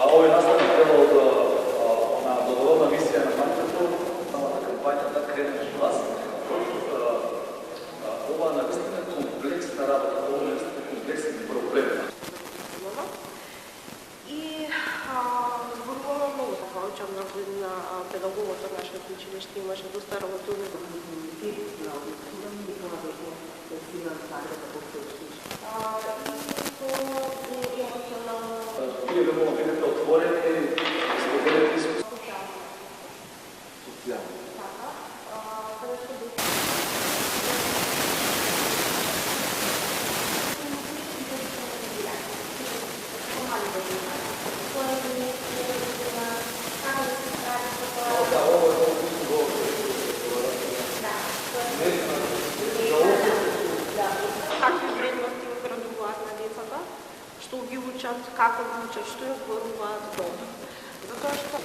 Овој наставник дел од на благородна мисија на Манчето, самата кампања да кренеш глас, ова навистина комплексна работа, ова навистина комплексни проблеми. И зборуваме многу така, учебна година, педагогот од нашето училиште имаше доста работови. Вие да могат бидете отворени, споделите искуство. Социјално. Какви вредности го градуваат на децата, што ги учат, како ги учат, што ја зборуваат добро. Затоа што